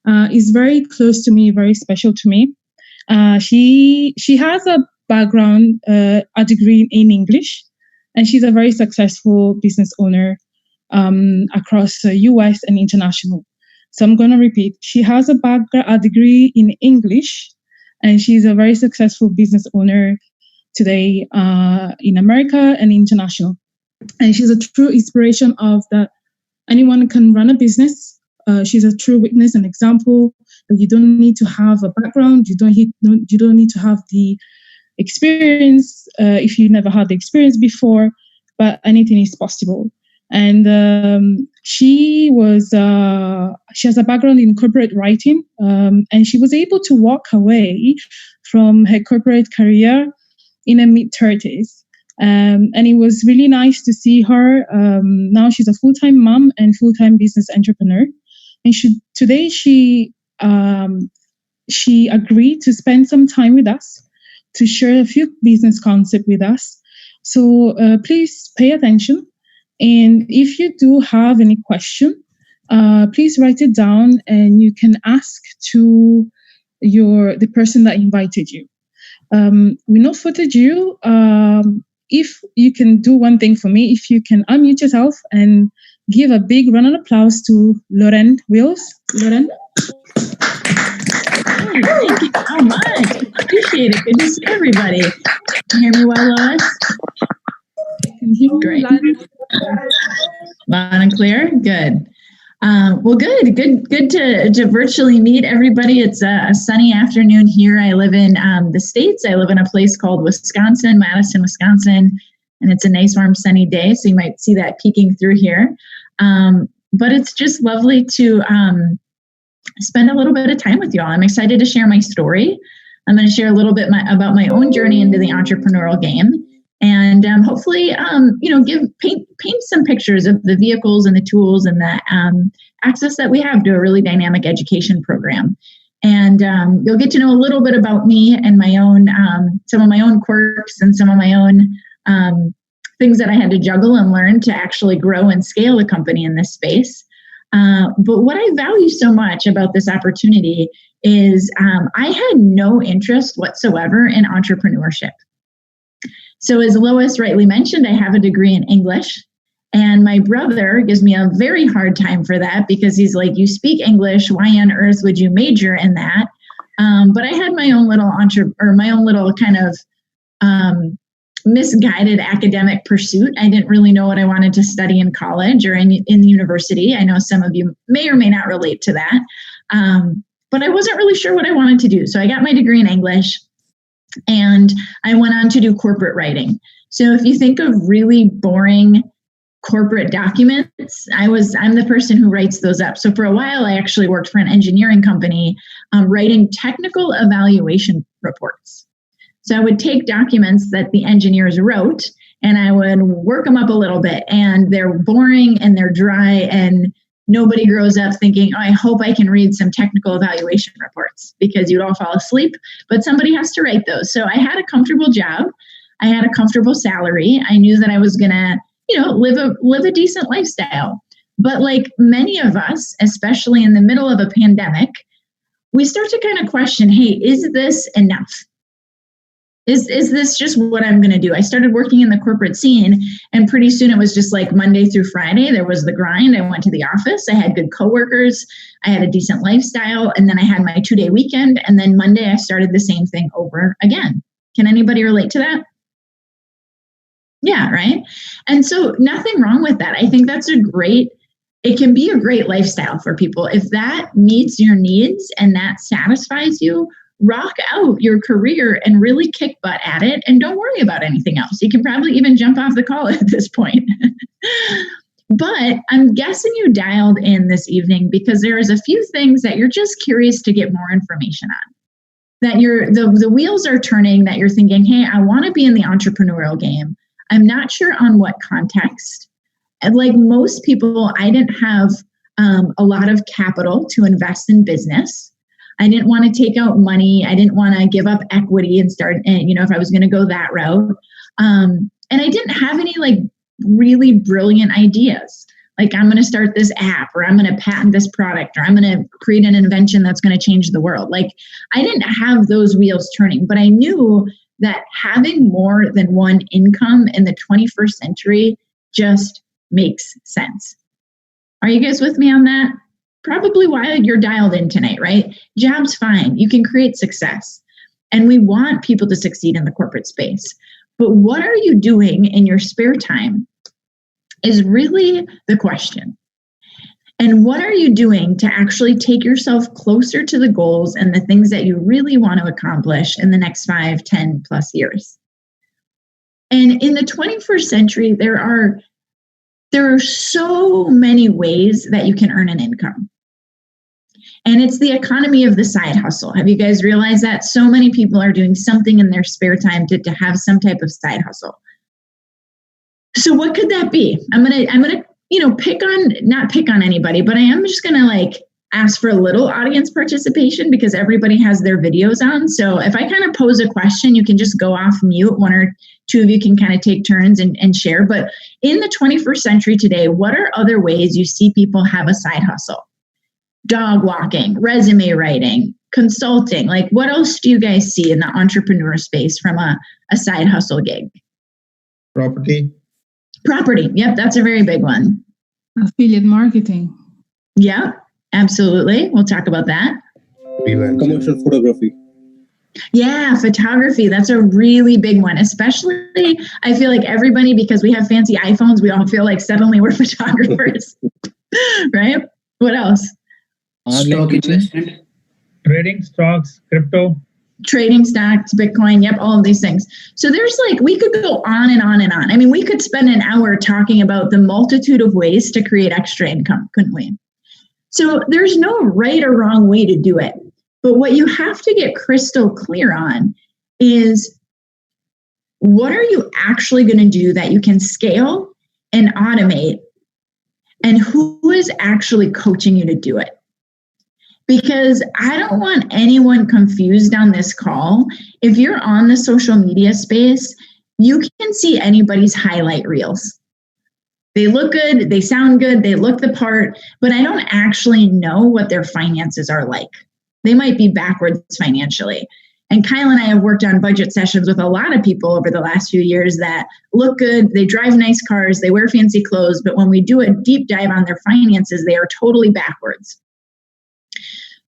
is very close to me, very special to me. She has a background, a degree in English, and she's a very successful business owner across the US and international. So I'm going to repeat. She has a degree in English, and she's a very successful business owner today in America and international. And she's a true inspiration of that anyone can run a business. She's a true witness and example. You don't need to have a background. You don't need to have the experience if you never had the experience before. But anything is possible. And she has a background in corporate writing, and she was able to walk away from her corporate career in her mid-30s. And it was really nice to see her. Now she's a full-time mom and full-time business entrepreneur. And today she agreed to spend some time with us to share a few business concepts with us. So please pay attention. And if you do have any question, please write it down and you can ask to the person that invited you. We not footed you. If you can do one thing for me, if you can unmute yourself and give a big round of applause to Lauren Wills. Lauren. Hey, thank you so much. Appreciate it. Good to see everybody. Can you hear me well, Lois? Great. Loud and clear? Good. Well, good to virtually meet everybody. It's a sunny afternoon here. I live in the States. I live in a place called Madison, Wisconsin, and it's a nice, warm, sunny day, so you might see that peeking through here. But it's just lovely to spend a little bit of time with you all. I'm excited to share my story. I'm going to share a little bit about my own journey into the entrepreneurial game. And hopefully, paint some pictures of the vehicles and the tools and the access that we have to a really dynamic education program. And you'll get to know a little bit about me and my own, some of my own quirks and some of my own things that I had to juggle and learn to actually grow and scale a company in this space. But what I value so much about this opportunity is I had no interest whatsoever in entrepreneurship. So as Lois rightly mentioned, I have a degree in English, and my brother gives me a very hard time for that because he's like, you speak English, why on earth would you major in that? But I had my own little kind of misguided academic pursuit. I didn't really know what I wanted to study in college or in university. I know some of you may or may not relate to that, but I wasn't really sure what I wanted to do. So I got my degree in English. And I went on to do corporate writing. So if you think of really boring corporate documents, I'm the person who writes those up. So for a while, I actually worked for an engineering company writing technical evaluation reports. So I would take documents that the engineers wrote and I would work them up a little bit, and they're boring and they're dry, and nobody grows up thinking, oh, I hope I can read some technical evaluation reports, because you'd all fall asleep, but somebody has to write those. So I had a comfortable job. I had a comfortable salary. I knew that I was going to, live a decent lifestyle. But like many of us, especially in the middle of a pandemic, we start to kind of question, hey, is this enough? Is this just what I'm going to do? I started working in the corporate scene, and pretty soon it was just like Monday through Friday. There was the grind. I went to the office. I had good coworkers. I had a decent lifestyle. And then I had my 2-day weekend. And then Monday, I started the same thing over again. Can anybody relate to that? Yeah, right. And so nothing wrong with that. I think it can be a great lifestyle for people. If that meets your needs and that satisfies you, rock out your career and really kick butt at it, and don't worry about anything else. You can probably even jump off the call at this point. But I'm guessing you dialed in this evening because there is a few things that you're just curious to get more information on. That the wheels are turning, that you're thinking, hey, I want to be in the entrepreneurial game. I'm not sure on what context. And like most people, I didn't have a lot of capital to invest in business. I didn't want to take out money. I didn't want to give up equity and start, if I was going to go that route. And I didn't have any like really brilliant ideas. Like, I'm going to start this app, or I'm going to patent this product, or I'm going to create an invention that's going to change the world. Like, I didn't have those wheels turning, but I knew that having more than one income in the 21st century just makes sense. Are you guys with me on that? Probably why you're dialed in tonight, right? Job's fine. You can create success. And we want people to succeed in the corporate space. But what are you doing in your spare time is really the question. And what are you doing to actually take yourself closer to the goals and the things that you really want to accomplish in the next 5, 10 plus years? And in the 21st century, there are so many ways that you can earn an income. And it's the economy of the side hustle. Have you guys realized that? So many people are doing something in their spare time to have some type of side hustle. So what could that be? I'm gonna not pick on anybody, but I am just gonna ask for a little audience participation because everybody has their videos on. So if I kind of pose a question, you can just go off mute. One or two of you can kind of take turns and share. But in the 21st century today, what are other ways you see people have a side hustle? Dog walking, resume writing, consulting. Like, what else do you guys see in the entrepreneur space from a side hustle gig? Property. Yep, that's a very big one. Affiliate marketing. Yeah, absolutely. We'll talk about that. Commercial photography. Yeah, photography. That's a really big one. Especially, I feel like everybody, because we have fancy iPhones, we all feel like suddenly we're photographers. Right? What else? Stock investment. Trading stocks, crypto. Trading stocks, Bitcoin, yep, all of these things. So there's we could go on and on and on. I mean, we could spend an hour talking about the multitude of ways to create extra income, couldn't we? So there's no right or wrong way to do it. But what you have to get crystal clear on is, what are you actually going to do that you can scale and automate? And who is actually coaching you to do it? Because I don't want anyone confused on this call. If you're on the social media space, you can see anybody's highlight reels. They look good, they sound good, they look the part, but I don't actually know what their finances are like. They might be backwards financially. And Kyle and I have worked on budget sessions with a lot of people over the last few years that look good, they drive nice cars, they wear fancy clothes, but when we do a deep dive on their finances, they are totally backwards.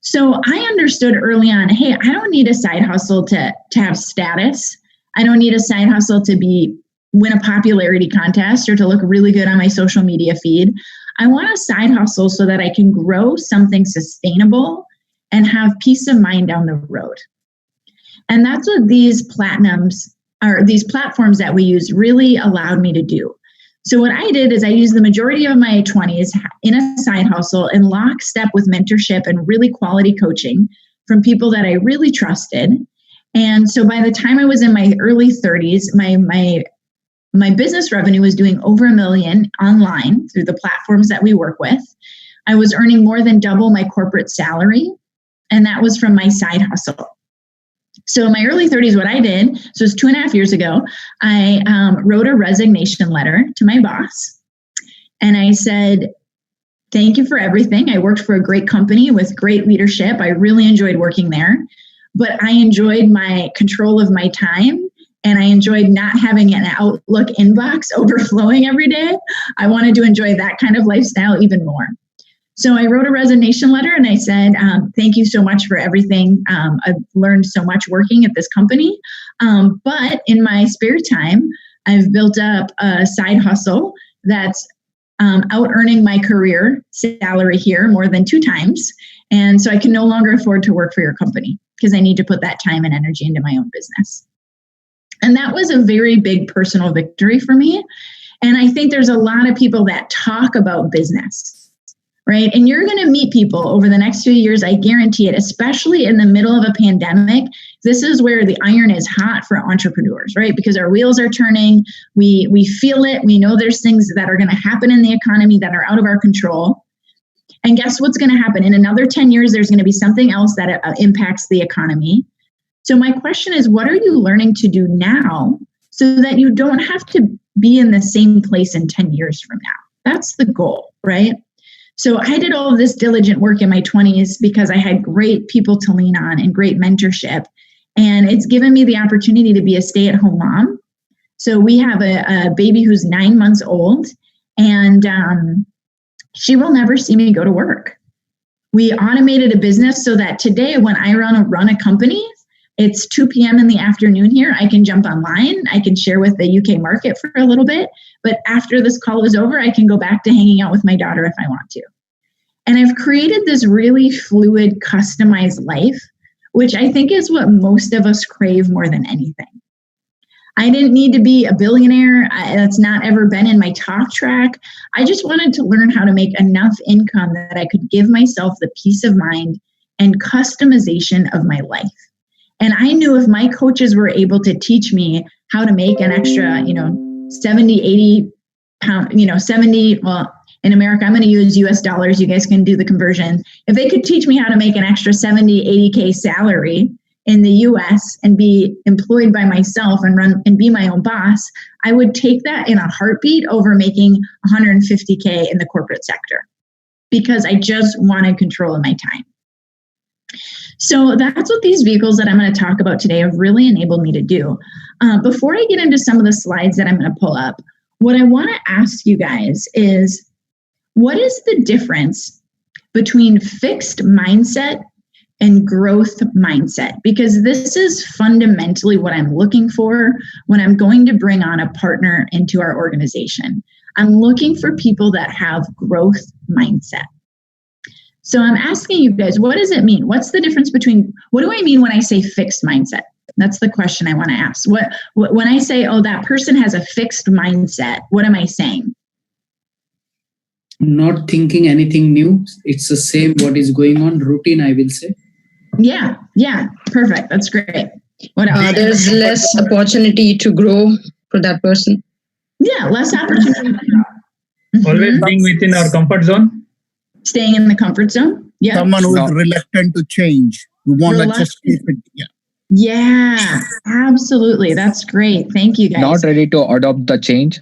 So I understood early on, hey, I don't need a side hustle to have status. I don't need a side hustle to win a popularity contest or to look really good on my social media feed. I want a side hustle so that I can grow something sustainable and have peace of mind down the road. And that's what these platforms that we use really allowed me to do. So what I did is I used the majority of my 20s in a side hustle in lockstep with mentorship and really quality coaching from people that I really trusted. And so by the time I was in my early 30s, my business revenue was doing over $1 million online through the platforms that we work with. I was earning more than double my corporate salary, and that was from my side hustle. So in my early 30s, what I did, so it was 2.5 years ago, I wrote a resignation letter to my boss. And I said, thank you for everything. I worked for a great company with great leadership. I really enjoyed working there. But I enjoyed my control of my time. And I enjoyed not having an Outlook inbox overflowing every day. I wanted to enjoy that kind of lifestyle even more. So I wrote a resignation letter and I said, thank you so much for everything. I've learned so much working at this company. But in my spare time, I've built up a side hustle that's out earning my career salary here more than 2 times. And so I can no longer afford to work for your company because I need to put that time and energy into my own business. And that was a very big personal victory for me. And I think there's a lot of people that talk about business. Right? And you're going to meet people over the next few years, I guarantee it, especially in the middle of a pandemic. This is where the iron is hot for entrepreneurs, right? Because our wheels are turning. We feel it. We know there's things that are going to happen in the economy that are out of our control. And guess what's going to happen? In another 10 years, there's going to be something else that impacts the economy. So my question is, what are you learning to do now so that you don't have to be in the same place in 10 years from now? That's the goal, right? So I did all of this diligent work in my 20s because I had great people to lean on and great mentorship. And it's given me the opportunity to be a stay-at-home mom. So we have a baby who's 9 months old, and she will never see me go to work. We automated a business so that today when I run a company, it's 2 p.m. in the afternoon here. I can jump online. I can share with the UK market for a little bit. But after this call is over, I can go back to hanging out with my daughter if I want to. And I've created this really fluid, customized life, which I think is what most of us crave more than anything. I didn't need to be a billionaire. That's not ever been in my talk track. I just wanted to learn how to make enough income that I could give myself the peace of mind and customization of my life. And I knew if my coaches were able to teach me how to make an extra, 70, 80 pound, 70, well, in America, I'm going to use US dollars. You guys can do the conversion. If they could teach me how to make an extra 70, 80K salary in the US and be employed by myself and run and be my own boss, I would take that in a heartbeat over making 150K in the corporate sector because I just wanted control of my time. So that's what these vehicles that I'm going to talk about today have really enabled me to do. Before I get into some of the slides that I'm going to pull up, what I want to ask you guys is, what is the difference between fixed mindset and growth mindset? Because this is fundamentally what I'm looking for when I'm going to bring on a partner into our organization. I'm looking for people that have growth mindset. So I'm asking you guys, what does it mean? What's the difference between, what do I mean when I say fixed mindset? That's the question I want to ask. When I say, oh, that person has a fixed mindset, what am I saying? Not thinking anything new. It's the same what is going on, routine, I will say. Yeah, perfect. That's great. What else? There's less opportunity to grow for that person. Yeah, less opportunity. Always being within our comfort zone. Staying in the comfort zone. Yeah. Someone who is reluctant to change. We want to just keep it. Yeah, absolutely. That's great. Thank you, guys. Not ready to adopt the change.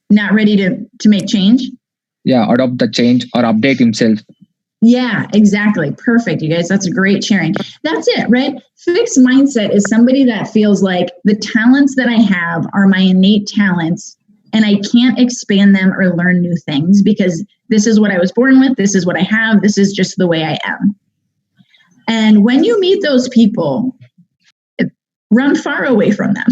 Not ready to make change. Yeah, adopt the change or update himself. Yeah, exactly. Perfect, you guys. That's a great sharing. That's it, right? Fixed mindset is somebody that feels like the talents that I have are my innate talents and I can't expand them or learn new things because this is what I was born with. This is what I have. This is just the way I am. And when you meet those people, run far away from them.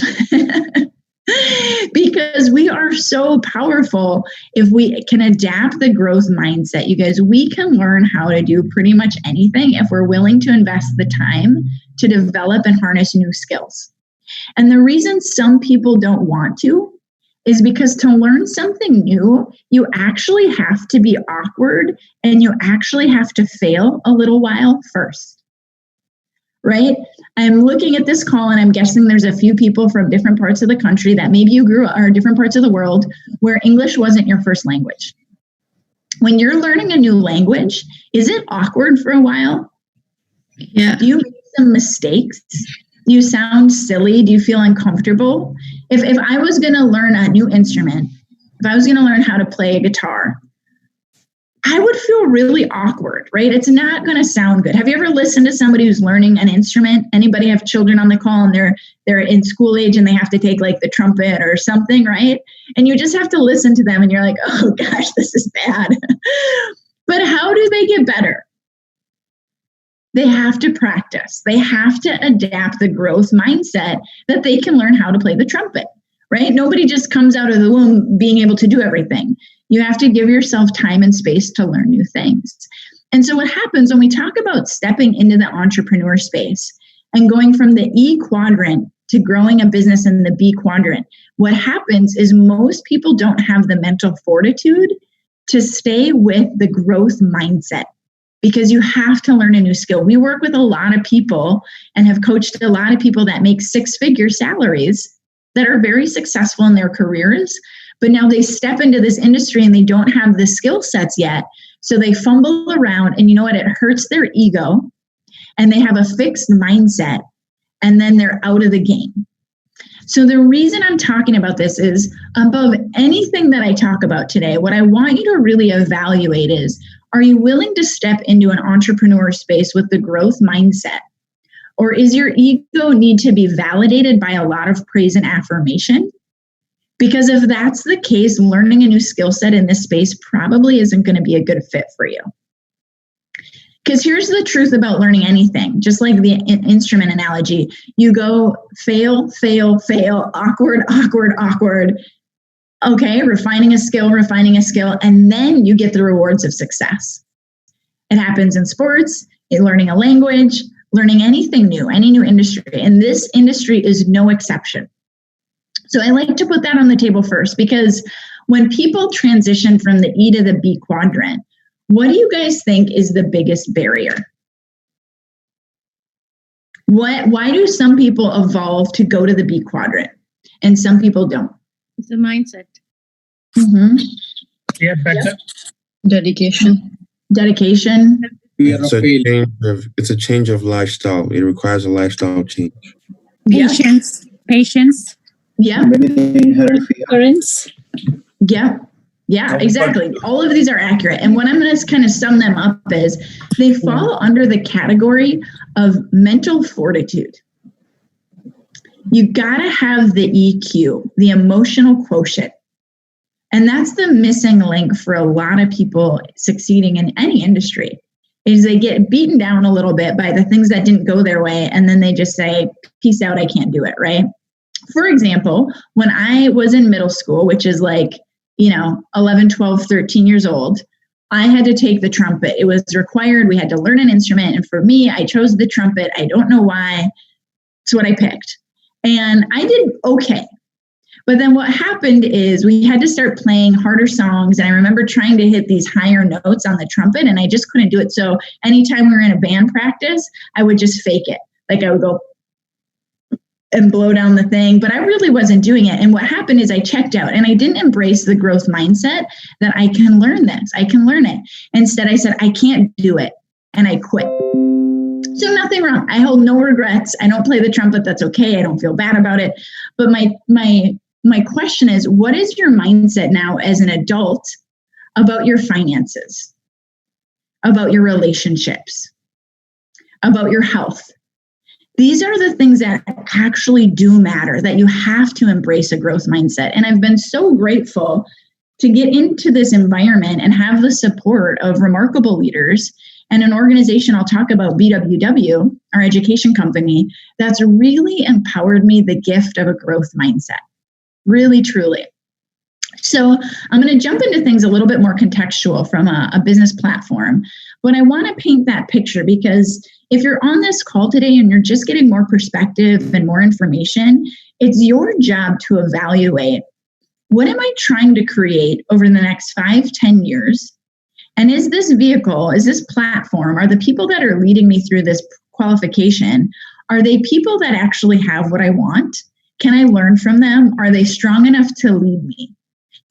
Because we are so powerful if we can adapt the growth mindset. You guys, we can learn how to do pretty much anything if we're willing to invest the time to develop and harness new skills. And the reason some people don't want to is because to learn something new, you actually have to be awkward and you actually have to fail a little while first. Right? I'm looking at this call and I'm guessing there's a few people from different parts of the country that maybe you grew up or different parts of the world where English wasn't your first language. When you're learning a new language, is it awkward for a while? Yeah. Do you make some mistakes? Do you sound silly? Do you feel uncomfortable? If I was going to learn a new instrument, if I was going to learn how to play a guitar, I would feel really awkward, right? It's not going to sound good. Have you ever listened to somebody who's learning an instrument? Anybody have children on the call and they're in school age and they have to take like the trumpet or something, right? And you just have to listen to them and you're like, oh gosh, this is bad. But how do they get better? They have to practice. They have to adapt the growth mindset that they can learn how to play the trumpet, right? Nobody just comes out of the womb being able to do everything. You have to give yourself time and space to learn new things. And so what happens when we talk about stepping into the entrepreneur space and going from the E quadrant to growing a business in the B quadrant, what happens is most people don't have the mental fortitude to stay with the growth mindset because you have to learn a new skill. We work with a lot of people and have coached a lot of people that make six-figure salaries that are very successful in their careers. But now they step into this industry and they don't have the skill sets yet. So they fumble around and you know what? It hurts their ego and they have a fixed mindset and then they're out of the game. So the reason I'm talking about this is above anything that I talk about today, what I want you to really evaluate is, are you willing to step into an entrepreneur space with the growth mindset? Or is your ego need to be validated by a lot of praise and affirmation? Because if that's the case, learning a new skill set in this space probably isn't going to be a good fit for you. Because here's the truth about learning anything, just like the instrument analogy. You go fail, fail, fail, awkward, awkward, awkward. Okay, refining a skill, and then you get the rewards of success. It happens in sports, in learning a language, learning anything new, any new industry. And this industry is no exception. So I like to put that on the table first, because when people transition from the E to the B quadrant, what do you guys think is the biggest barrier? Why do some people evolve to go to the B quadrant and some people don't? It's a mindset. Mm-hmm. Yeah, better. Dedication. Dedication. It's a change of lifestyle. It requires a lifestyle change. Patience. Patience. Yeah. Endurance. Yeah, exactly. All of these are accurate. And what I'm going to kind of sum them up is they fall under the category of mental fortitude. You got to have the EQ, the emotional quotient. And that's the missing link for a lot of people succeeding in any industry, is they get beaten down a little bit by the things that didn't go their way. And then they just say, peace out, I can't do it, right? For example, when I was in middle school, which is like, 11, 12, 13 years old, I had to take the trumpet. It was required. We had to learn an instrument. And for me, I chose the trumpet. I don't know why. It's what I picked. And I did okay. But then what happened is we had to start playing harder songs. And I remember trying to hit these higher notes on the trumpet, and I just couldn't do it. So anytime we were in a band practice, I would just fake it. Like I would go and blow down the thing, but I really wasn't doing it. And what happened is I checked out, and I didn't embrace the growth mindset that I can learn this, I can learn it. Instead, I said, I can't do it. And I quit. So nothing wrong. I hold no regrets. I don't play the trumpet. That's okay. I don't feel bad about it. But my question is, what is your mindset now as an adult about your finances, about your relationships, about your health? These are the things that actually do matter, that you have to embrace a growth mindset. And I've been so grateful to get into this environment and have the support of remarkable leaders and an organization I'll talk about, BWW, our education company, that's really empowered me the gift of a growth mindset. Really, truly. So I'm going to jump into things a little bit more contextual from a business platform. But I want to paint that picture, because if you're on this call today and you're just getting more perspective and more information, it's your job to evaluate, what am I trying to create over the next 5-10 years? And is this vehicle, is this platform, are the people that are leading me through this qualification, are they people that actually have what I want? Can I learn from them? Are they strong enough to lead me?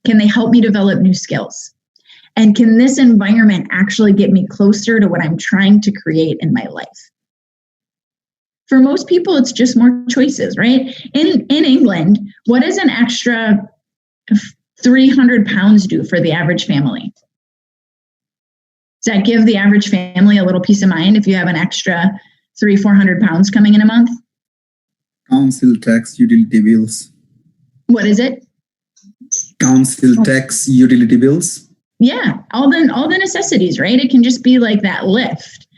Can they help me develop new skills? And can this environment actually get me closer to what I'm trying to create in my life? For most people, it's just more choices, right? In England, what does an extra 300 pounds do for the average family? Does that give the average family a little peace of mind if you have an extra 300-400 pounds coming in a month? Council tax, utility bills. What is it? Council tax, utility bills. Yeah, all the necessities, right? It can just be like that lift.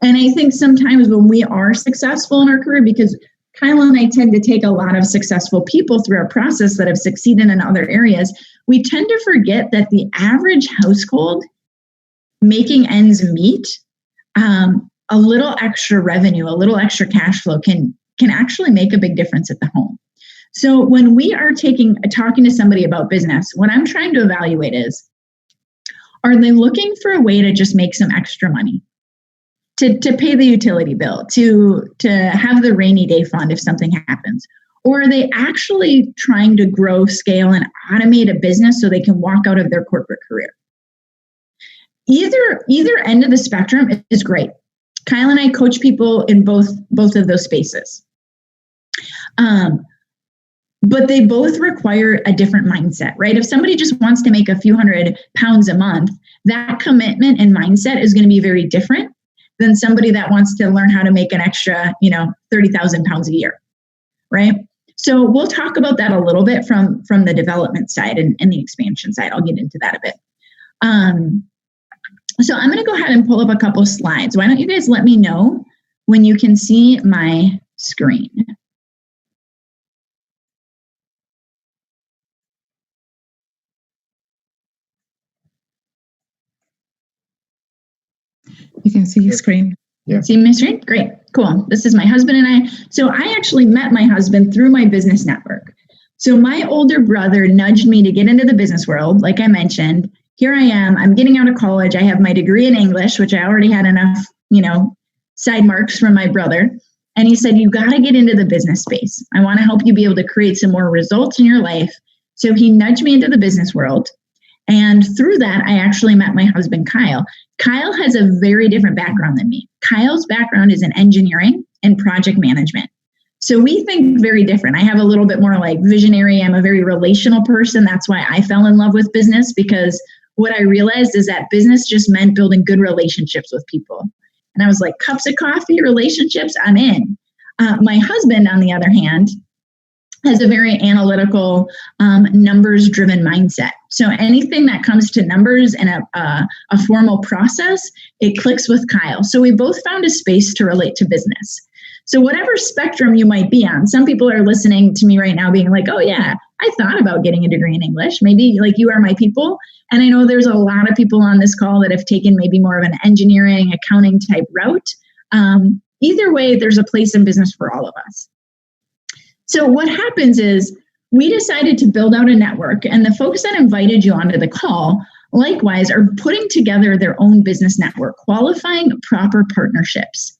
And I think sometimes when we are successful in our career, because Kyle and I tend to take a lot of successful people through our process that have succeeded in other areas, we tend to forget that the average household making ends meet, a little extra revenue, a little extra cash flow can actually make a big difference at the home. So when we are talking to somebody about business, what I'm trying to evaluate is, are they looking for a way to just make some extra money? To pay the utility bill, to have the rainy day fund if something happens? Or are they actually trying to grow, scale, and automate a business so they can walk out of their corporate career? Either end of the spectrum is great. Kyle and I coach people in both of those spaces. but they both require a different mindset, right? If somebody just wants to make a few £100 a month, that commitment and mindset is going to be very different than somebody that wants to learn how to make an extra, 30,000 pounds a year, right? So we'll talk about that a little bit from the development side and the expansion side. I'll get into that a bit. So I'm going to go ahead and pull up a couple slides. Why don't you guys let me know when you can see my screen? You can see your screen. Yeah. See my screen? Great. Cool. This is my husband and I. So I actually met my husband through my business network. So my older brother nudged me to get into the business world. Like I mentioned, here I am. I'm getting out of college. I have my degree in English, which I already had enough, side marks from my brother. And he said, you got to get into the business space. I want to help you be able to create some more results in your life. So he nudged me into the business world. And through that, I actually met my husband, Kyle. Kyle has a very different background than me. Kyle's background is in engineering and project management. So we think very different. I have a little bit more like visionary. I'm a very relational person. That's why I fell in love with business, because what I realized is that business just meant building good relationships with people. And I was like, cups of coffee, relationships, I'm in. My husband, on the other hand, has a very analytical, numbers-driven mindset. So anything that comes to numbers and a formal process, it clicks with Kyle. So we both found a space to relate to business. So whatever spectrum you might be on, some people are listening to me right now being like, oh yeah, I thought about getting a degree in English. Maybe like you are my people. And I know there's a lot of people on this call that have taken maybe more of an engineering, accounting type route. Either way, there's a place in business for all of us. So what happens is we decided to build out a network, and the folks that invited you onto the call, likewise, are putting together their own business network, qualifying proper partnerships.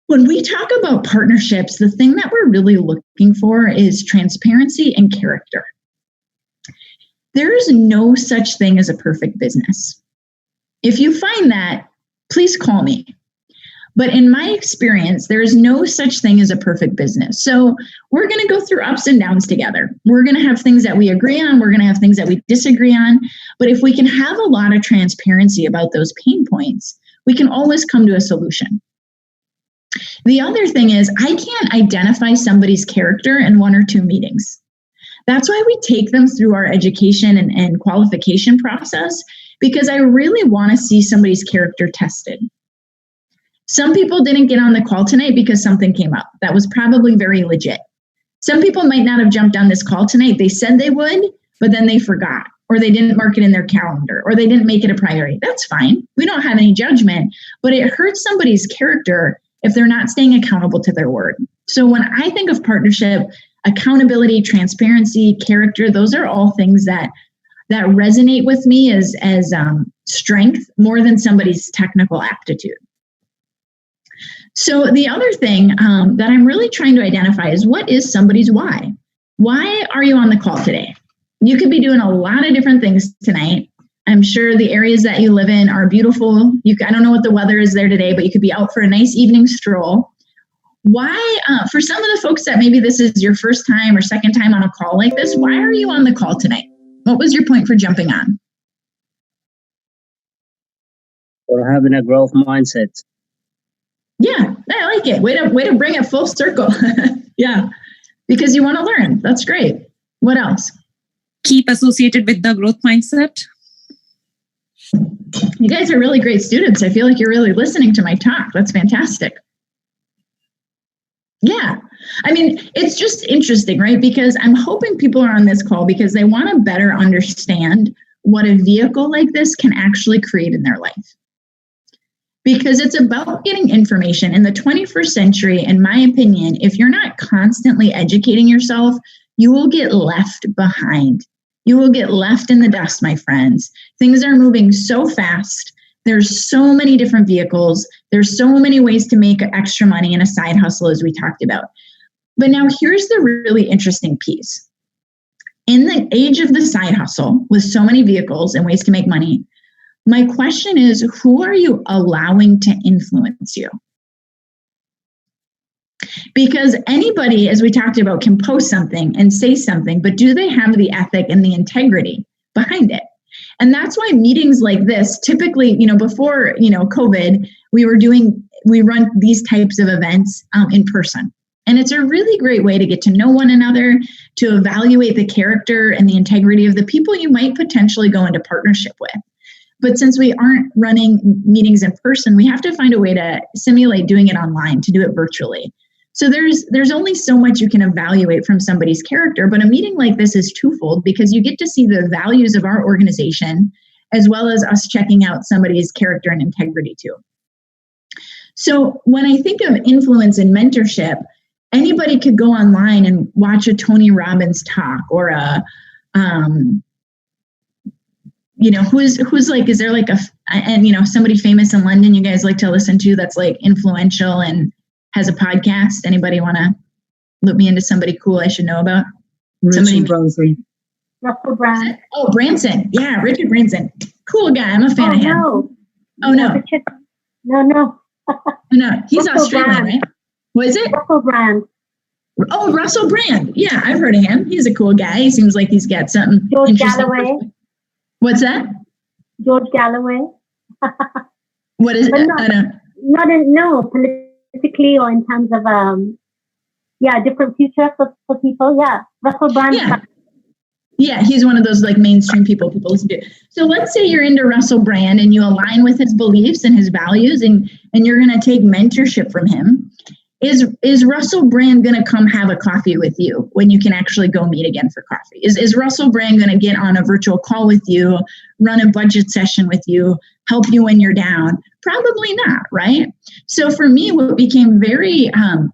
When we talk about partnerships, the thing that we're really looking for is transparency and character. There is no such thing as a perfect business. If you find that, please call me. But in my experience, there is no such thing as a perfect business. So we're going to go through ups and downs together. We're going to have things that we agree on. We're going to have things that we disagree on. But if we can have a lot of transparency about those pain points, we can always come to a solution. The other thing is, I can't identify somebody's character in 1 or 2 meetings. That's why we take them through our education and qualification process, because I really want to see somebody's character tested. Some people didn't get on the call tonight because something came up. That was probably very legit. Some people might not have jumped on this call tonight. They said they would, but then they forgot, or they didn't mark it in their calendar, or they didn't make it a priority. That's fine. We don't have any judgment, but it hurts somebody's character if they're not staying accountable to their word. So when I think of partnership, accountability, transparency, character, those are all things that resonate with me as strength more than somebody's technical aptitude. So the other thing that I'm really trying to identify is, what is somebody's why? Why are you on the call today? You could be doing a lot of different things tonight. I'm sure the areas that you live in are beautiful. I don't know what the weather is there today, but you could be out for a nice evening stroll. Why, for some of the folks that maybe this is your first time or second time on a call like this, why are you on the call tonight? What was your point for jumping on? Or having a growth mindset. Yeah, I like it. Way to bring it full circle. Yeah, because you want to learn. That's great. What else? Keep associated with the growth mindset. You guys are really great students. I feel like you're really listening to my talk. That's fantastic. Yeah. I mean, it's just interesting, right? Because I'm hoping people are on this call because they want to better understand what a vehicle like this can actually create in their life. Because it's about getting information. In the 21st century, in my opinion, if you're not constantly educating yourself, you will get left behind. You will get left in the dust, my friends. Things are moving so fast. There's so many different vehicles. There's so many ways to make extra money in a side hustle, as we talked about. But now here's the really interesting piece. In the age of the side hustle, with so many vehicles and ways to make money, my question is, who are you allowing to influence you? Because anybody, as we talked about, can post something and say something, but do they have the ethic and the integrity behind it? And that's why meetings like this, typically, before, COVID, we run these types of events in person. And it's a really great way to get to know one another, to evaluate the character and the integrity of the people you might potentially go into partnership with. But since we aren't running meetings in person, we have to find a way to simulate doing it online, to do it virtually. So there's only so much you can evaluate from somebody's character, but a meeting like this is twofold because you get to see the values of our organization as well as us checking out somebody's character and integrity too. So when I think of influence and mentorship, anybody could go online and watch a Tony Robbins talk or who's like, is there like somebody famous in London you guys like to listen to that's like influential and has a podcast? Anybody want to loop me into somebody cool I should know about? Richard Branson. Russell Brand. Oh, Branson. Yeah, Richard Branson. Cool guy. I'm a fan of him. No. Oh, no. Richard. No. No, he's Russell Australian, Brand. right? What is it? Russell Brand. Oh, Russell Brand. Yeah, I've heard of him. He's a cool guy. He seems like he's got something George interesting. Galloway. What's that? George Galloway. What is it? I don't. Politically or in terms of different future for people. Yeah, Russell Brand. Yeah, he's one of those like mainstream people listen to. So let's say you're into Russell Brand and you align with his beliefs and his values and you're going to take mentorship from him. Is Russell Brand going to come have a coffee with you when you can actually go meet again for coffee? Is Russell Brand going to get on a virtual call with you, run a budget session with you, help you when you're down? Probably not, right? So for me, what became very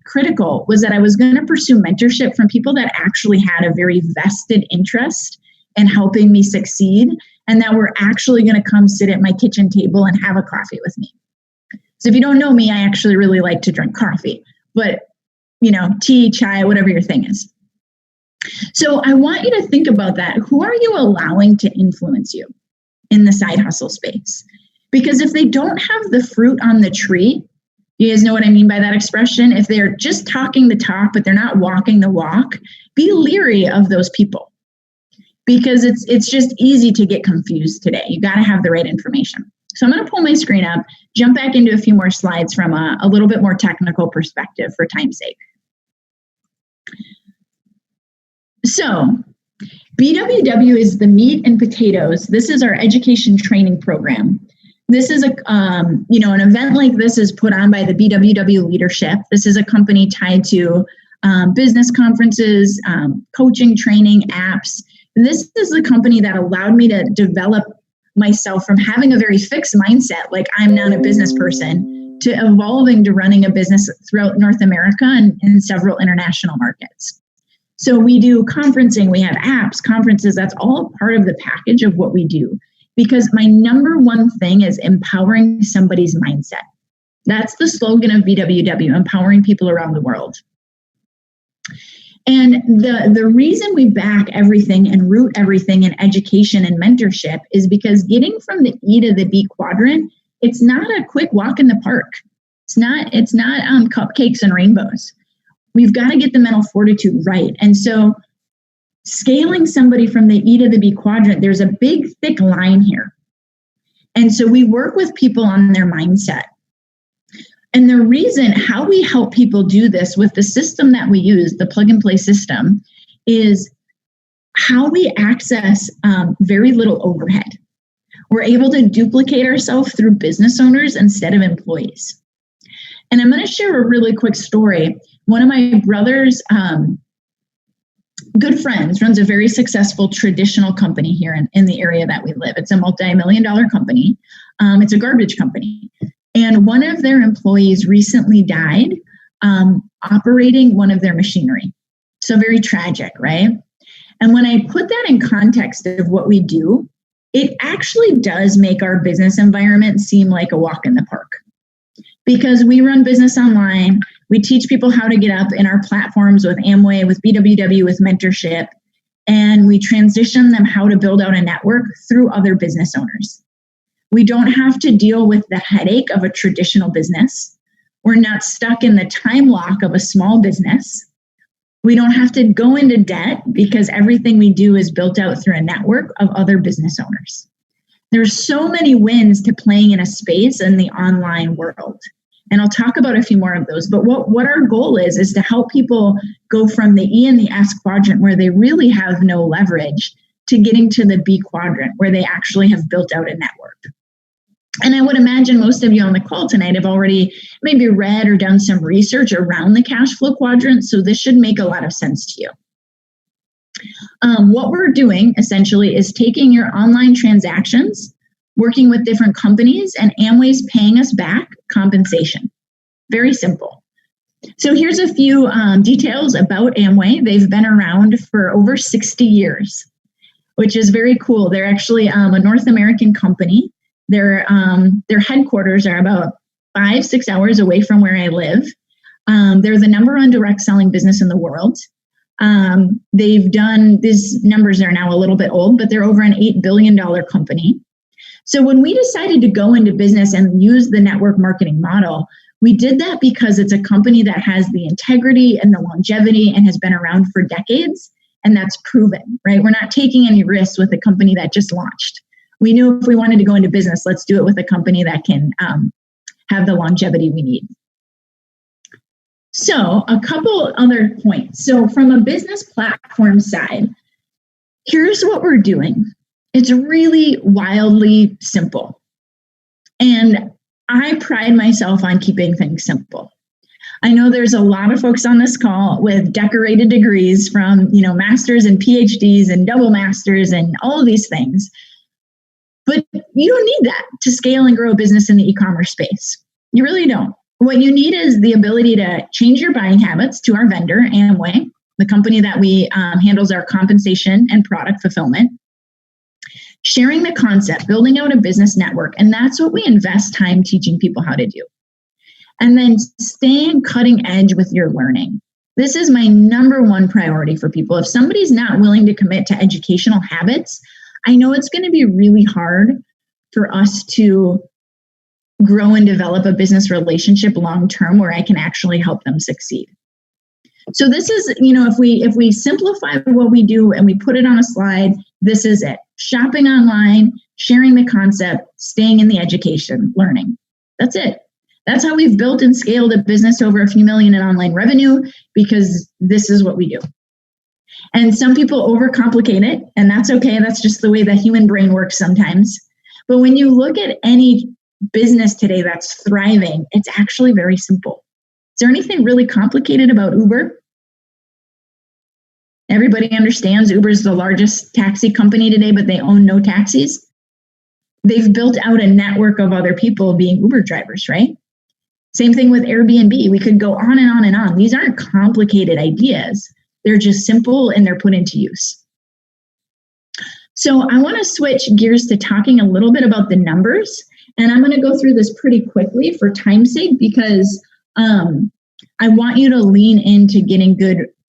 critical was that I was going to pursue mentorship from people that actually had a very vested interest in helping me succeed and that were actually going to come sit at my kitchen table and have a coffee with me. So if you don't know me, I actually really like to drink coffee, but tea, chai, whatever your thing is. So I want you to think about that. Who are you allowing to influence you in the side hustle space? Because if they don't have the fruit on the tree, you guys know what I mean by that expression? If they're just talking the talk, but they're not walking the walk, be leery of those people because it's just easy to get confused today. You got to have the right information. So I'm going to pull my screen up, jump back into a few more slides from a little bit more technical perspective for time's sake. So BWW is the meat and potatoes. This is our education training program. This is an event like this is put on by the BWW leadership. This is a company tied to business conferences, coaching, training, apps. And this is the company that allowed me to develop myself from having a very fixed mindset, like I'm not a business person, to evolving to running a business throughout North America and in several international markets. So we do conferencing, we have apps, conferences, that's all part of the package of what we do. Because my number one thing is empowering somebody's mindset. That's the slogan of BWW, empowering people around the world. And the reason we back everything and root everything in education and mentorship is because getting from the E to the B quadrant, it's not a quick walk in the park. It's not cupcakes and rainbows. We've got to get the mental fortitude right. And so scaling somebody from the E to the B quadrant, there's a big, thick line here. And so we work with people on their mindset. And the reason how we help people do this with the system that we use, the plug and play system, is how we access very little overhead. We're able to duplicate ourselves through business owners instead of employees. And I'm going to share a really quick story. One of my brother's good friends runs a very successful traditional company here in the area that we live. It's a multi-million-dollar company. It's a garbage company. And one of their employees recently died operating one of their machinery. So very tragic, right? And when I put that in context of what we do, it actually does make our business environment seem like a walk in the park. Because we run business online, we teach people how to get up in our platforms with Amway, with BWW, with mentorship, and we transition them how to build out a network through other business owners. We don't have to deal with the headache of a traditional business. We're not stuck in the time lock of a small business. We don't have to go into debt because everything we do is built out through a network of other business owners. There's so many wins to playing in a space in the online world. And I'll talk about a few more of those. But what our goal is to help people go from the E and the S quadrant, where they really have no leverage, to getting to the B quadrant, where they actually have built out a network. And I would imagine most of you on the call tonight have already maybe read or done some research around the cash flow quadrant. So this should make a lot of sense to you. What we're doing essentially is taking your online transactions, working with different companies, and Amway's paying us back compensation. Very simple. So here's a few details about Amway. They've been around for over 60 years, which is very cool. They're actually a North American company. Their headquarters are about 5-6 hours away from where I live. They're the number one direct selling business in the world. They've done, these numbers are now a little bit old, but they're over an $8 billion company. So when we decided to go into business and use the network marketing model, we did that because it's a company that has the integrity and the longevity and has been around for decades. And that's proven, right? We're not taking any risks with a company that just launched. We knew if we wanted to go into business, let's do it with a company that can have the longevity we need. So a couple other points. So from a business platform side, here's what we're doing. It's really wildly simple. And I pride myself on keeping things simple. I know there's a lot of folks on this call with decorated degrees from, masters and PhDs and double masters and all of these things. But you don't need that to scale and grow a business in the e-commerce space. You really don't. What you need is the ability to change your buying habits to our vendor, Amway, the company that we handles our compensation and product fulfillment. Sharing the concept, building out a business network, and that's what we invest time teaching people how to do. And then staying cutting edge with your learning. This is my number one priority for people. If somebody's not willing to commit to educational habits, I know it's going to be really hard for us to grow and develop a business relationship long term where I can actually help them succeed. So this is, if we simplify what we do and we put it on a slide, this is it. Shopping online, sharing the concept, staying in the education, learning. That's it. That's how we've built and scaled a business over a few million in online revenue, because this is what we do. And some people overcomplicate it, and that's okay. That's just the way the human brain works sometimes. But when you look at any business today that's thriving, it's actually very simple. Is there anything really complicated about Uber? Everybody understands Uber is the largest taxi company today, but they own no taxis. They've built out a network of other people being Uber drivers, right? Same thing with Airbnb. We could go on and on and on. These aren't complicated ideas. They're just simple and they're put into use. So I want to switch gears to talking a little bit about the numbers. And I'm going to go through this pretty quickly for time's sake, because I want you to lean into getting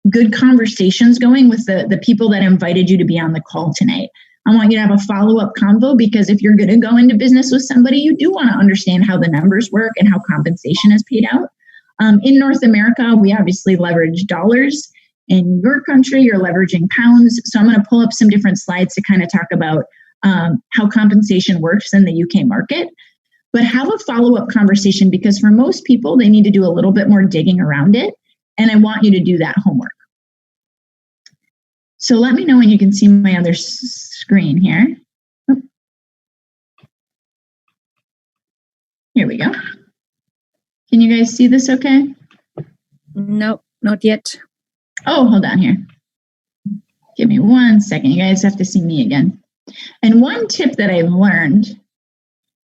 good conversations going with the people that invited you to be on the call tonight. I want you to have a follow-up convo, because if you're going to go into business with somebody, you do want to understand how the numbers work and how compensation is paid out. In North America, we obviously leverage dollars. In your country, you're leveraging pounds. So I'm going to pull up some different slides to kind of talk about how compensation works in the UK market. But have a follow-up conversation, because for most people, they need to do a little bit more digging around it. And I want you to do that homework. So let me know when you can see my other screen here. Oh. Here we go. Can you guys see this okay? No, not yet. Oh, hold on here. Give me 1 second. You guys have to see me again. And one tip that I've learned,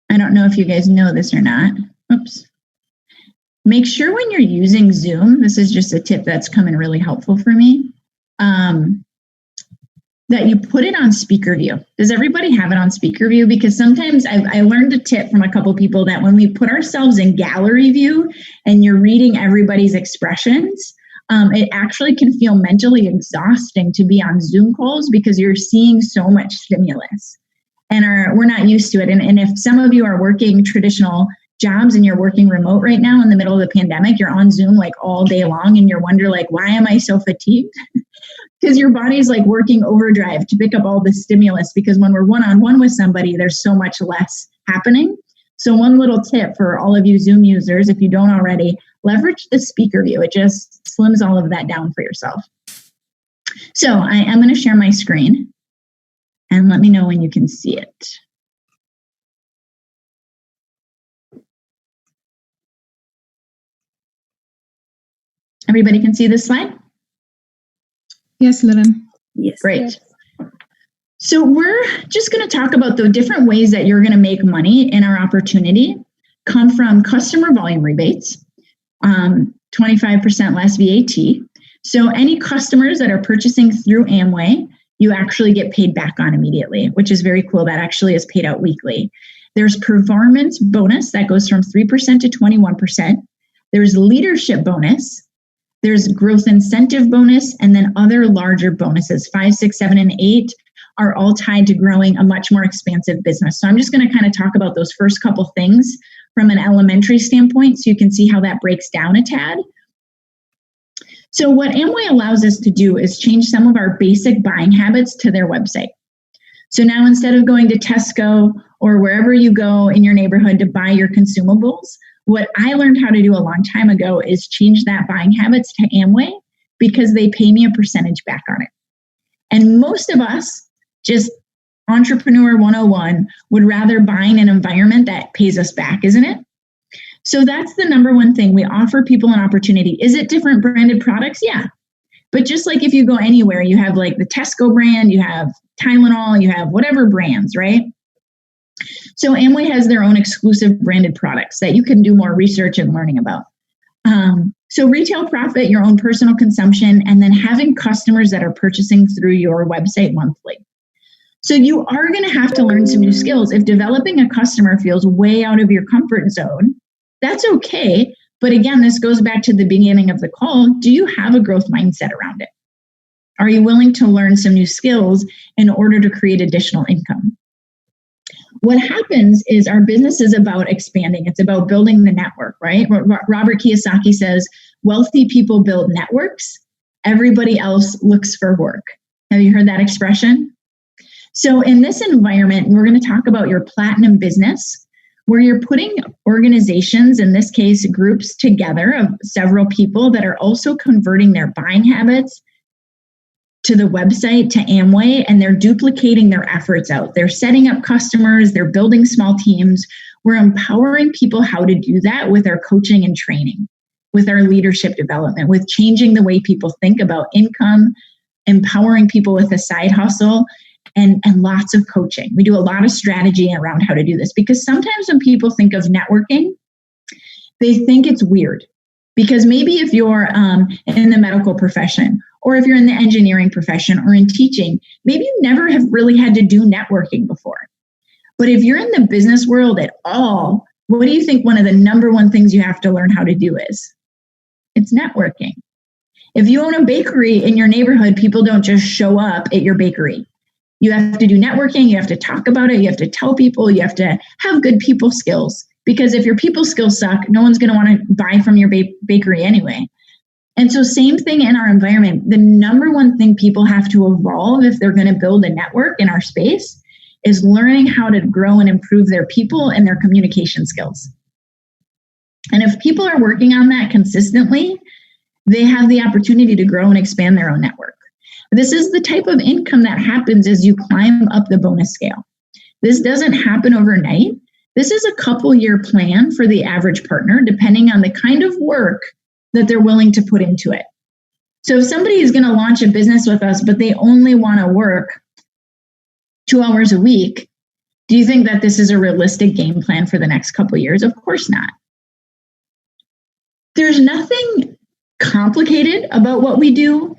I don't know if you guys know this or not. Oops. Make sure when you're using Zoom, this is just a tip that's come in really helpful for me, that you put it on speaker view. Does everybody have it on speaker view? Because sometimes I learned a tip from a couple people that when we put ourselves in gallery view and you're reading everybody's expressions, it actually can feel mentally exhausting to be on Zoom calls because you're seeing so much stimulus and we're not used to it. And if some of you are working traditional jobs and you're working remote right now in the middle of the pandemic, you're on Zoom like all day long and you wonder like, why am I so fatigued? Because your body's like working overdrive to pick up all the stimulus, because when we're one-on-one with somebody, there's so much less happening. So one little tip for all of you Zoom users, if you don't already, leverage the speaker view. It just slims all of that down for yourself. So I am going to share my screen and let me know when you can see it. Everybody can see this slide? Yes, Lillian. Yes. Great. Yes. So we're just going to talk about the different ways that you're going to make money in our opportunity. Come from customer volume rebates, 25% less VAT. So any customers that are purchasing through Amway, you actually get paid back on immediately, which is very cool. That actually is paid out weekly. There's performance bonus that goes from 3% to 21%. There's leadership bonus. There's growth incentive bonus, and then other larger bonuses, 5, 6, 7, and 8 are all tied to growing a much more expansive business. So I'm just going to kind of talk about those first couple things from an elementary standpoint so you can see how that breaks down a tad. So what Amway allows us to do is change some of our basic buying habits to their website. So now instead of going to Tesco or wherever you go in your neighborhood to buy your consumables, what I learned how to do a long time ago is change that buying habits to Amway, because they pay me a percentage back on it. And most of us, just entrepreneur 101, would rather buy in an environment that pays us back, isn't it? So that's the number one thing. We offer people an opportunity. Is it different branded products? Yeah. But just like if you go anywhere, you have like the Tesco brand, you have Tylenol, you have whatever brands, right? So Amway has their own exclusive branded products that you can do more research and learning about. So retail profit, your own personal consumption, and then having customers that are purchasing through your website monthly. So you are going to have to learn some new skills. If developing a customer feels way out of your comfort zone, that's okay. But again, this goes back to the beginning of the call. Do you have a growth mindset around it? Are you willing to learn some new skills in order to create additional income? What happens is our business is about expanding. It's about building the network, right? Robert Kiyosaki says, wealthy people build networks. Everybody else looks for work. Have you heard that expression? So in this environment, we're going to talk about your platinum business, where you're putting organizations, in this case, groups together of several people that are also converting their buying habits to the website, to Amway, and they're duplicating their efforts out. They're setting up customers, they're building small teams. We're empowering people how to do that with our coaching and training, with our leadership development, with changing the way people think about income, empowering people with a side hustle, and lots of coaching. We do a lot of strategy around how to do this, because sometimes when people think of networking, they think it's weird. Because maybe if you're in the medical profession, or if you're in the engineering profession or in teaching, maybe you never have really had to do networking before. But if you're in the business world at all, what do you think one of the number one things you have to learn how to do is? It's networking. If you own a bakery in your neighborhood, people don't just show up at your bakery. You have to do networking, you have to talk about it, you have to tell people, you have to have good people skills. Because if your people skills suck, no one's going to want to buy from your bakery anyway. And so same thing in our environment. The number one thing people have to evolve if they're going to build a network in our space is learning how to grow and improve their people and their communication skills. And if people are working on that consistently, they have the opportunity to grow and expand their own network. This is the type of income that happens as you climb up the bonus scale. This doesn't happen overnight. This is a couple-year plan for the average partner, depending on the kind of work that they're willing to put into it. So if somebody is going to launch a business with us, but they only want to work 2 hours a week, do you think that this is a realistic game plan for the next couple of years? Of course not. There's nothing complicated about what we do,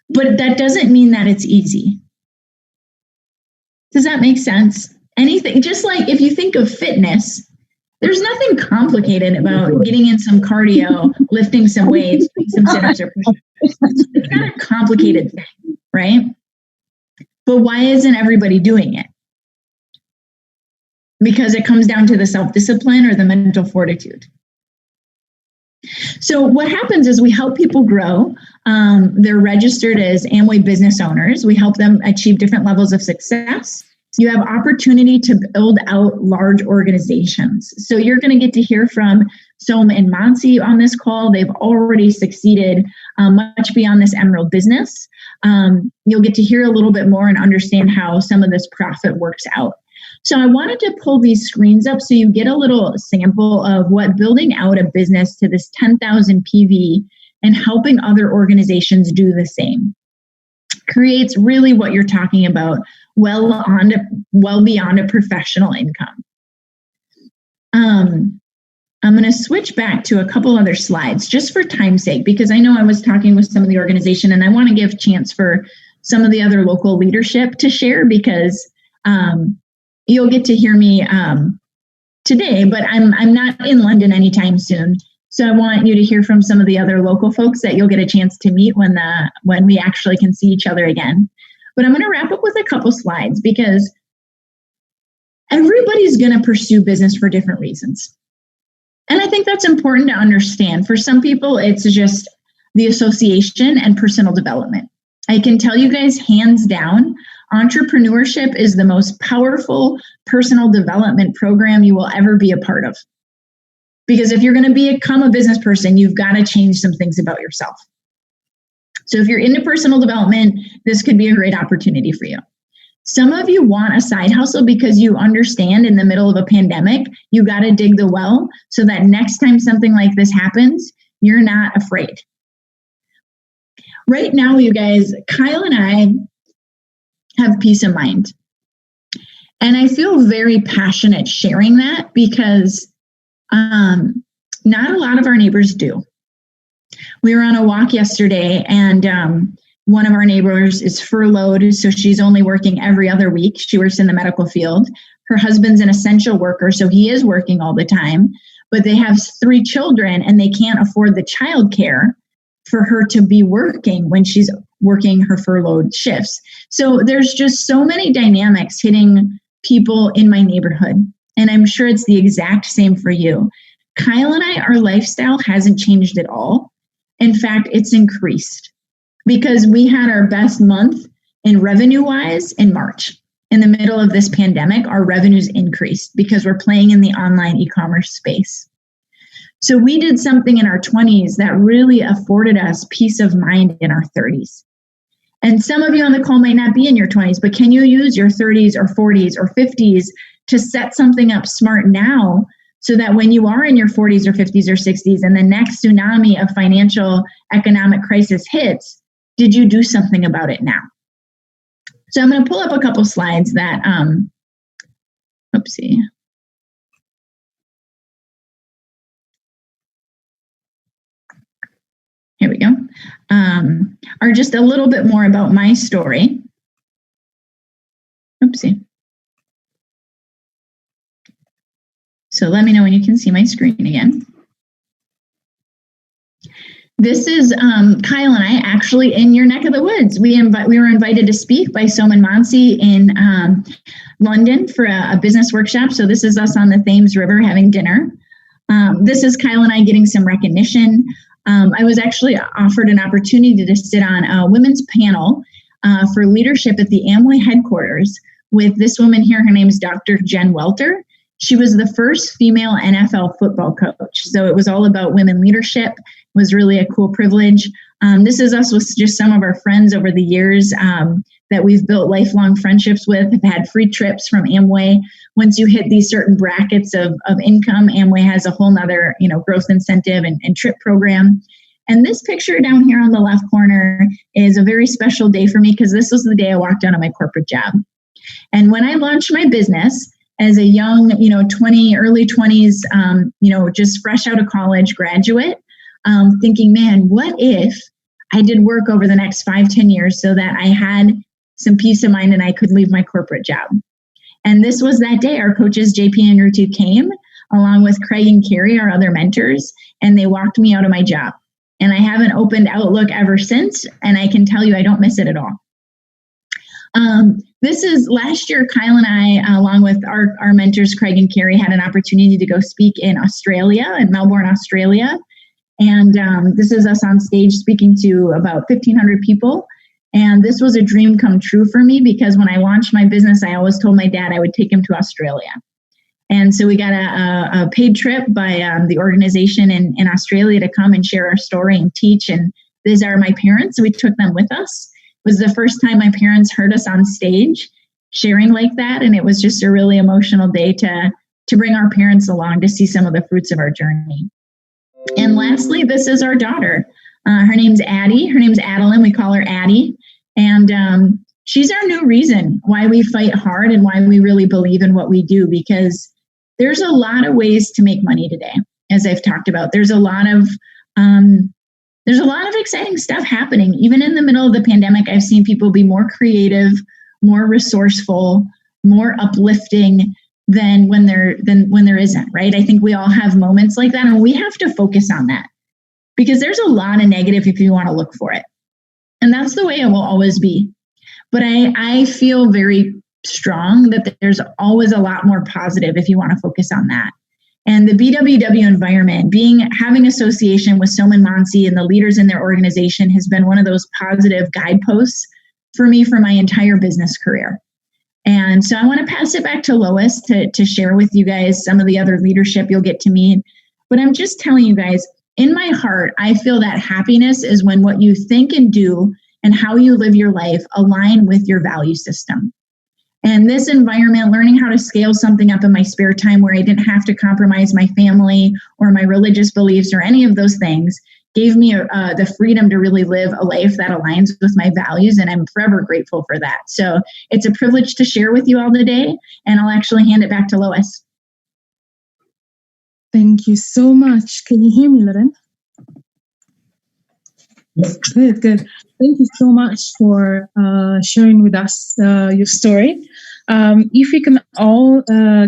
but that doesn't mean that it's easy. Does that make sense? Anything, just like if you think of fitness, there's nothing complicated about getting in some cardio, lifting some weights, doing some sit-ups or push-ups. It's not a complicated thing, right? But why isn't everybody doing it? because it comes down to the self-discipline or the mental fortitude. So what happens is we help people grow. They're registered as Amway business owners. We help them achieve different levels of success. You have opportunity to build out large organizations. So you're going to get to hear from Som and Mansi on this call. They've already succeeded much beyond this Emerald business. You'll get to hear a little bit more and understand how some of this profit works out. So I wanted to pull these screens up so you get a little sample of what building out a business to this 10,000 PV and helping other organizations do the same creates really what you're talking about, well beyond a professional income. I'm going to switch back to a couple other slides just for time's sake, because I know I was talking with some of the organization and I want to give chance for some of the other local leadership to share, because you'll get to hear me today, but I'm not in London anytime soon. So I want you to hear from some of the other local folks that you'll get a chance to meet when we actually can see each other again. But I'm going to wrap up with a couple slides, because everybody's going to pursue business for different reasons. And I think that's important to understand. For some people, it's just the association and personal development. I can tell you guys, hands down, entrepreneurship is the most powerful personal development program you will ever be a part of. Because if you're going to become a business person, you've got to change some things about yourself. So if you're into personal development, this could be a great opportunity for you. Some of you want a side hustle because you understand in the middle of a pandemic, you got to dig the well so that next time something like this happens, you're not afraid. Right now, you guys, Kyle and I have peace of mind. And I feel very passionate sharing that, because not a lot of our neighbors do. We were on a walk yesterday, and one of our neighbors is furloughed, so she's only working every other week. She works in the medical field. Her husband's an essential worker, so he is working all the time, but they have 3 children and they can't afford the childcare for her to be working when she's working her furloughed shifts. So there's just so many dynamics hitting people in my neighborhood, and I'm sure it's the exact same for you. Kyle and I, our lifestyle hasn't changed at all. In fact, it's increased, because we had our best month in revenue-wise in March. In the middle of this pandemic, our revenues increased because we're playing in the online e-commerce space. So we did something in our 20s that really afforded us peace of mind in our 30s. And some of you on the call might not be in your 20s, but can you use your 30s or 40s or 50s to set something up smart now, so that when you are in your 40s or 50s or 60s and the next tsunami of financial economic crisis hits, did you do something about it now? So I'm going to pull up a couple slides that, oopsie. Here we go. Are just a little bit more about my story. Oopsie. So let me know when you can see my screen again. This is Kyle and I actually in your neck of the woods. We were invited to speak by Som and Mansi in London for a business workshop. So this is us on the Thames River having dinner. This is Kyle and I getting some recognition. I was actually offered an opportunity to sit on a women's panel for leadership at the Amway headquarters with this woman here. Her name is Dr. Jen Welter. She was the first female NFL football coach. So it was all about women leadership. It was really a cool privilege. This is us with just some of our friends over the years that we've built lifelong friendships with, have had free trips from Amway. Once you hit these certain brackets of income, Amway has a whole nother, growth incentive and trip program. And this picture down here on the left corner is a very special day for me, because this was the day I walked out of my corporate job. And when I launched my business, as a young, early 20s, just fresh out of college graduate, thinking, man, what if I did work over the next 5-10 years so that I had some peace of mind and I could leave my corporate job? And this was that day. Our coaches, JP and Rutu, came along with Craig and Carrie, our other mentors, and they walked me out of my job. And I haven't opened Outlook ever since, and I can tell you I don't miss it at all. This is last year, Kyle and I, along with our mentors, Craig and Carrie, had an opportunity to go speak in Australia, in Melbourne, Australia. And this is us on stage speaking to about 1,500 people. And this was a dream come true for me because when I launched my business, I always told my dad I would take him to Australia. And so we got a paid trip by the organization in Australia to come and share our story and teach. And these are my parents. We took them with us. It was the first time my parents heard us on stage sharing like that. And it was just a really emotional day to bring our parents along to see some of the fruits of our journey. And lastly, this is our daughter. Her name's Addie. Her name's Adeline. We call her Addie. And she's our new reason why we fight hard and why we really believe in what we do, because there's a lot of ways to make money today, as I've talked about. There's a lot of exciting stuff happening. Even in the middle of the pandemic, I've seen people be more creative, more resourceful, more uplifting than when there isn't, right? I think we all have moments like that, and we have to focus on that because there's a lot of negative if you want to look for it. And that's the way it will always be. But I feel very strong that there's always a lot more positive if you want to focus on that. And the BWW environment, having association with Soman Mansi and the leaders in their organization has been one of those positive guideposts for me for my entire business career. And so I want to pass it back to Lois to share with you guys some of the other leadership you'll get to meet. But I'm just telling you guys, in my heart, I feel that happiness is when what you think and do and how you live your life align with your value system. And this environment, learning how to scale something up in my spare time where I didn't have to compromise my family or my religious beliefs or any of those things, gave me the freedom to really live a life that aligns with my values. And I'm forever grateful for that. So it's a privilege to share with you all today. And I'll actually hand it back to Lois. Thank you so much. Can you hear me, Lauren? Good. Thank you so much for sharing with us your story. If we can all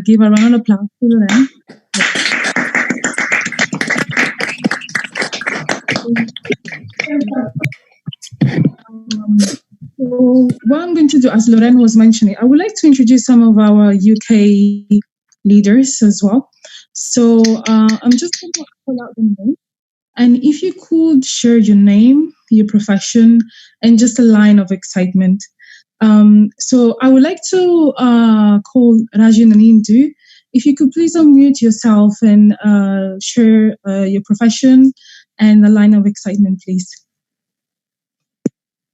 give a round of applause to Lauren. So what I'm going to do, as Lauren was mentioning, I would like to introduce some of our UK leaders as well. So I'm just going to call out the name. And if you could share your name, your profession, and just a line of excitement. So I would like to call Rajan and Indu. If you could please unmute yourself and share your profession and a line of excitement, please.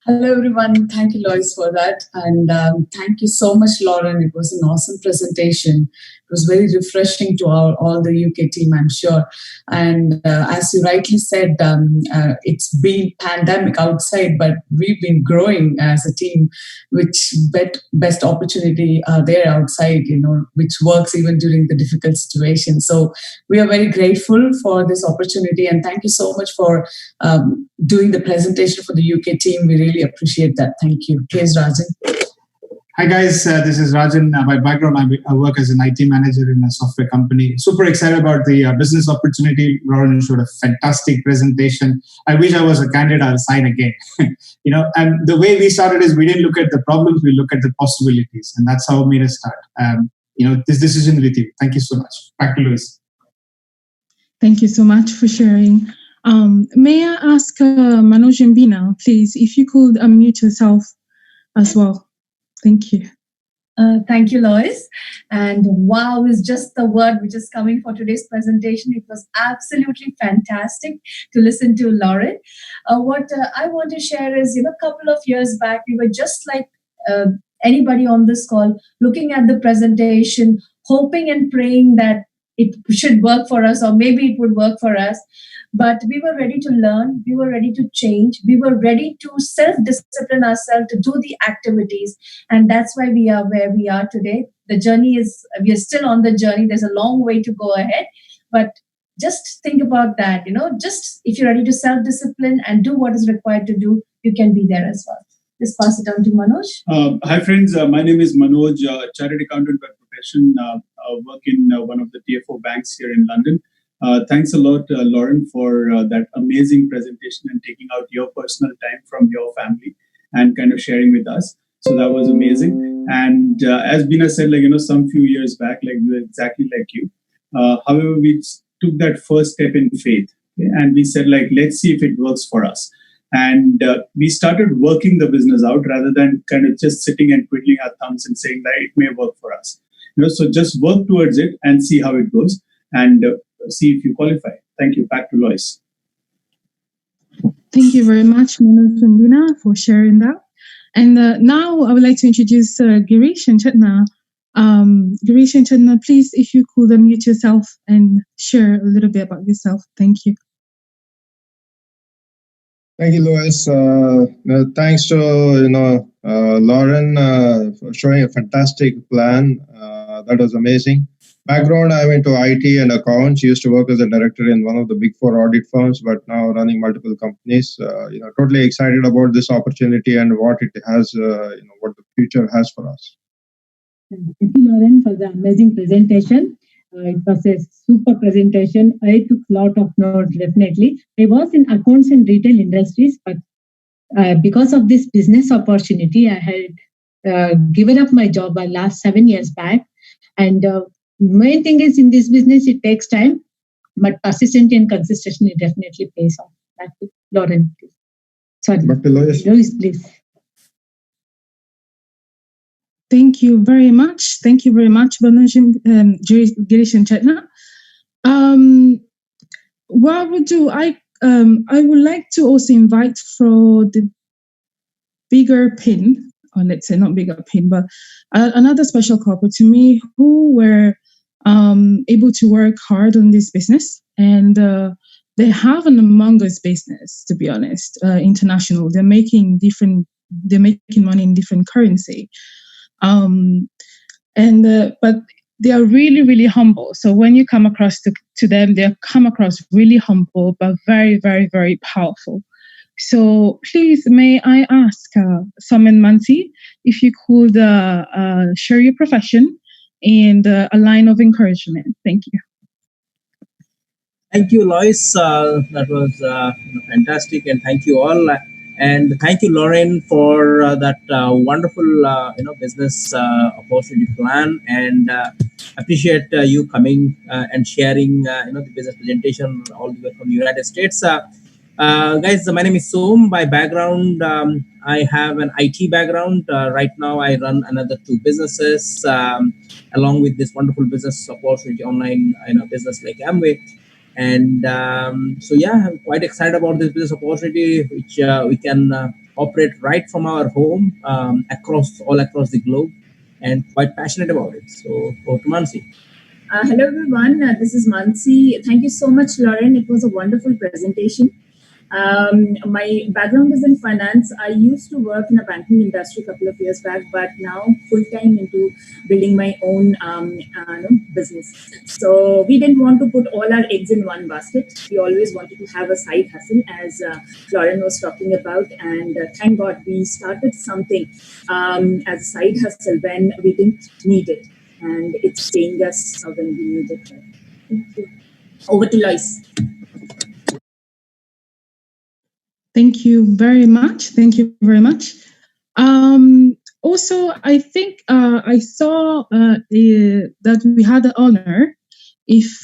Hello, everyone. Thank you, Lois, for that. And thank you so much, Lauren. It was an awesome presentation. It was very refreshing to all the UK team, I'm sure. And as you rightly said, it's been pandemic outside, but we've been growing as a team, which best opportunity there outside, which works even during the difficult situation. So we are very grateful for this opportunity. And thank you so much for doing the presentation for the UK team. We really appreciate that. Thank you. Here's Rajan. Hi guys, this is Rajan. By background, I work as an IT manager in a software company. Super excited about the business opportunity. Lauren showed a fantastic presentation. I wish I was a candidate. I'll sign again. And the way we started is we didn't look at the problems, we look at the possibilities, and that's how it made us start. This decision with you. Thank you so much. Back to Louis. Thank you so much for sharing. May I ask Manoj and Bina, please, if you could unmute yourself as well. Thank you. Thank you, Lois. And wow is just the word which is coming for today's presentation. It was absolutely fantastic to listen to Lauren. What I want to share is, a couple of years back, we were just like anybody on this call, looking at the presentation, hoping and praying that it should work for us, or maybe it would work for us. But we were ready to learn, we were ready to change, we were ready to self-discipline ourselves to do the activities. And that's why we are where we are today. The journey is, we are still on the journey. There's a long way to go ahead. But just think about that, just if you're ready to self-discipline and do what is required to do, you can be there as well. Just pass it on to Manoj. Hi friends, my name is Manoj, chartered accountant by profession. Work in one of the Tier 4 banks here in London. Thanks a lot, Lauren, for that amazing presentation and taking out your personal time from your family and kind of sharing with us. So that was amazing. And as Bina said, some few years back, we were exactly like you. However, we took that first step in faith, okay? And we said, let's see if it works for us. And we started working the business out rather than kind of just sitting and twiddling our thumbs and saying that it may work for us. So just work towards it and see how it goes, and see if you qualify. Thank you. Back to Lois. Thank you very much, Manoj and Bina, for sharing that. And now I would like to introduce Girish and Chetna. Girish and Chetna, please, if you could unmute yourself and share a little bit about yourself. Thank you. Thank you, Lois. Thanks to Lauren for showing a fantastic plan. That was amazing. Background: I went to IT and accounts. Used to work as a director in one of the big four audit firms, but now running multiple companies. Totally excited about this opportunity and what it has. What the future has for us. Thank you, Lauren, for the amazing presentation. It was a super presentation. I took a lot of notes, definitely. I was in accounts and retail industries, but because of this business opportunity, I had given up my job last 7 years back. And main thing is in this business, it takes time, but persistence and consistency definitely pays off. Back to Lauren, please. Sorry. Back to Lois. Lois, please. Thank you very much. Thank you very much, Manoj and Girish and Chetna. What I would do, I would like to also invite for the bigger pin, or let's say not bigger pin, but another special couple to me who were able to work hard on this business, and they have an Among Us business. To be honest, international. They're making money in different currency. But they are really, really humble. So when you come across to them, they come across really humble, but very, very, very powerful. So please, may I ask Sam and Mansi if you could share your profession and a line of encouragement. Thank you. Thank you, Lois. That was fantastic, and thank you all. And thank you, Lauren, for that wonderful, business opportunity plan. And appreciate you coming and sharing, the business presentation all the way from the United States. Guys, my name is Som. By background, I have an IT background. Right now, I run another 2 businesses along with this wonderful business opportunity online, business like Amway. And so, yeah, I'm quite excited about this business opportunity, which we can operate right from our home all across the globe, and quite passionate about it. So, over to Mansi. Hello, everyone. This is Mansi. Thank you so much, Lauren. It was a wonderful presentation. My background is in finance. I used to work in a banking industry a couple of years back, but now full-time into building my own business. So we didn't want to put all our eggs in one basket. We always wanted to have a side hustle, as Lauren was talking about. And thank God we started something as a side hustle when we didn't need it. And it's paying us when we need it. Thank you. Over to Lois. Thank you very much. Thank you very much. Also, I think I saw that we had the honor, if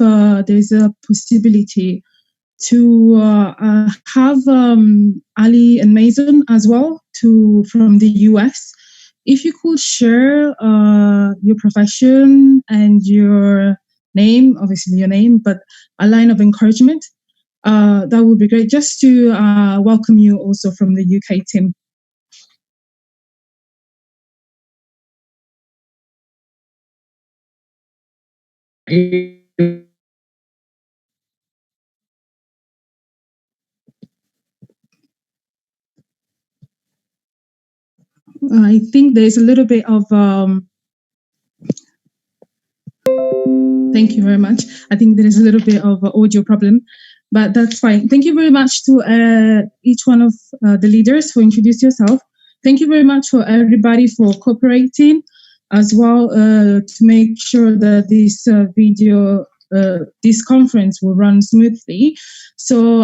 there's a possibility, to have Ali and Mason as well from the US. If you could share your profession and your name, obviously your name, but a line of encouragement. That would be great, just to welcome you also from the UK team. I think there's a little bit of thank you very much. I think there is a little bit of audio problem, but that's fine. Thank you very much to each one of the leaders for introducing yourself. Thank you very much for everybody for cooperating as well to make sure that this this conference will run smoothly. So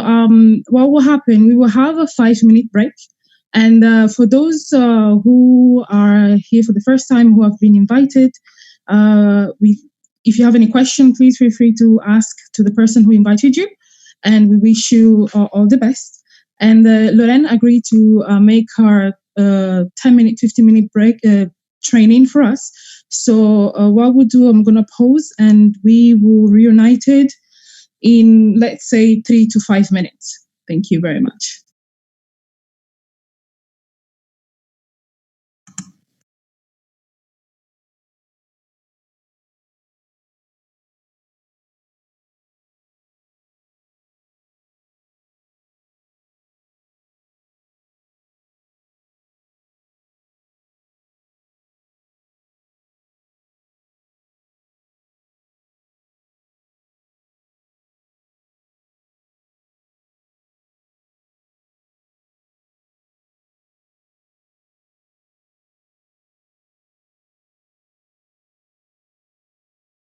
what will happen? We will have a 5-minute break. And for those who are here for the first time, who have been invited, if you have any question, please feel free to ask to the person who invited you. And we wish you all the best. And Lorraine agreed to make her 10-minute, 15-minute break training for us. So what we'll do, I'm going to pause and we will reunite it in, let's say, 3 to 5 minutes. Thank you very much.